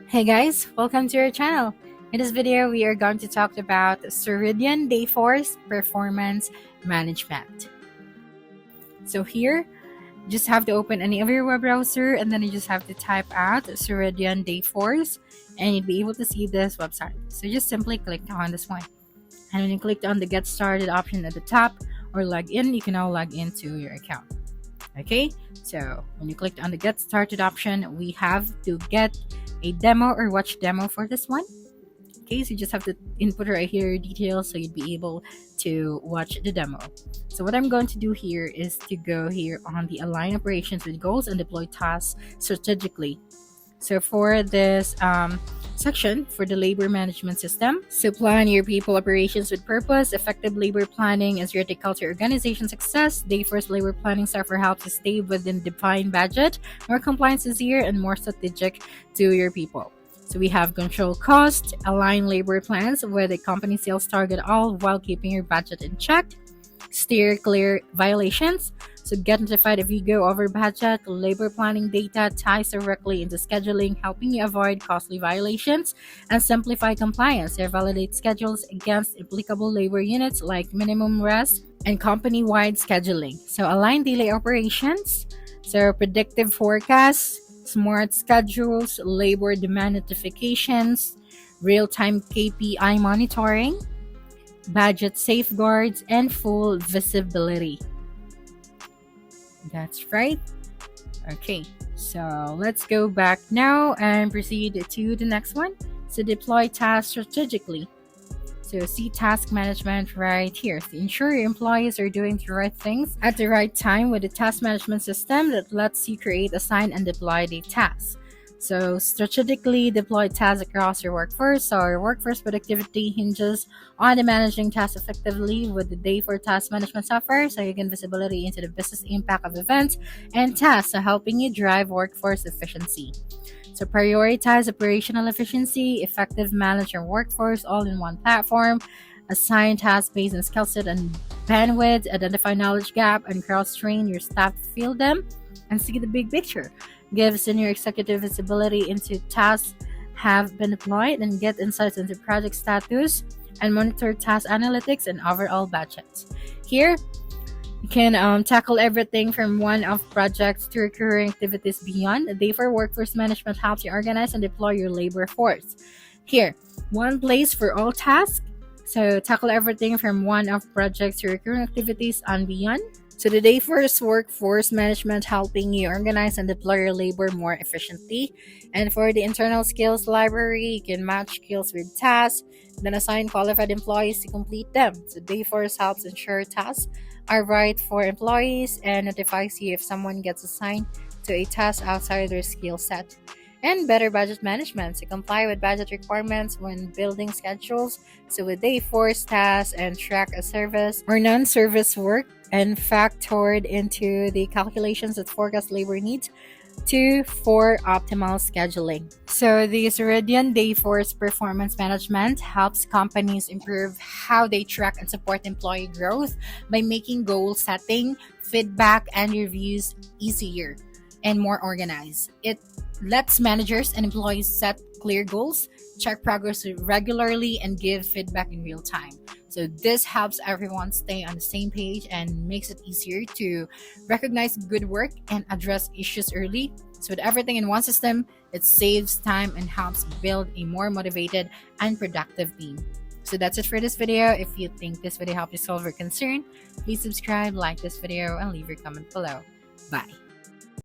Hey guys, welcome to our channel. In this video, we are going to talk about Ceridian Dayforce Performance Management. So here, you just have to open any of your web browser and then you just have to type out Ceridian Dayforce and you'll be able to see this website. So just simply click on this one. And when you click on the Get Started option at the top or log in, you can now log into your account. Okay, so when you click on the Get Started option, we have to get a demo or watch demo for this one. Okay, so you just have to input right here your details so you'd be able to watch the demo. So what I'm going to do here is to go here on the Align Operations with Goals and Deploy Tasks Strategically. So for this section for the labor management system, so plan your people operations with purpose. Effective labor planning is critical to organization success. Dayforce labor planning software helps you stay within defined budget, more compliance easier, and more strategic to your people. So we have control cost, align labor plans with a company sales target, all while keeping your budget in check. Steer clear violations. So get notified if you go over budget. Labor planning data ties directly into scheduling, helping you avoid costly violations and simplify compliance. They validate schedules against applicable labor units like minimum rest and company-wide scheduling. So align daily operations. So predictive forecasts, smart schedules, labor demand notifications, real-time KPI monitoring, budget safeguards, and full visibility. That's right. Okay, so let's go back now and proceed to the next one. So deploy tasks strategically. So see task management right here. So ensure your employees are doing the right things at the right time with a task management system that lets you create, assign, and deploy the tasks. So strategically deploy tasks across your workforce. So our workforce productivity hinges on the managing tasks effectively with the Dayforce task management software. So you get visibility into the business impact of events and tasks, so helping you drive workforce efficiency. So prioritize operational efficiency, effective manage your workforce all in one platform, assign tasks based on skill set and bandwidth, identify knowledge gap, and cross-train your staff to fill them, and see the big picture. Give senior executive visibility into tasks have been deployed and get insights into project status and monitor task analytics and overall budgets. Here, you can tackle everything from one-off projects to recurring activities beyond. Dayforce Workforce Management helps you organize and deploy your labor force. Here, one place for all tasks. So tackle everything from one-off projects to recurring activities and beyond. So the Dayforce Workforce Management helping you organize and deploy your labor more efficiently. And for the internal skills library, you can match skills with tasks, then assign qualified employees to complete them. So Dayforce helps ensure tasks are right for employees and notifies you if someone gets assigned to a task outside their skill set. And better budget management to comply with budget requirements when building schedules. So with Dayforce, tasks and track a service or non-service work and factored into the calculations that forecast labor needs for optimal scheduling. So the Ceridian Dayforce Performance Management helps companies improve how they track and support employee growth by making goal setting, feedback, and reviews easier and more organized. It lets managers and employees set clear goals, check progress regularly, and give feedback in real time. So this helps everyone stay on the same page and makes it easier to recognize good work and address issues early. So with everything in one system, it saves time and helps build a more motivated and productive team. So that's it for this video. If you think this video helped you solve your concern, please subscribe, like this video, and leave your comment below. Bye.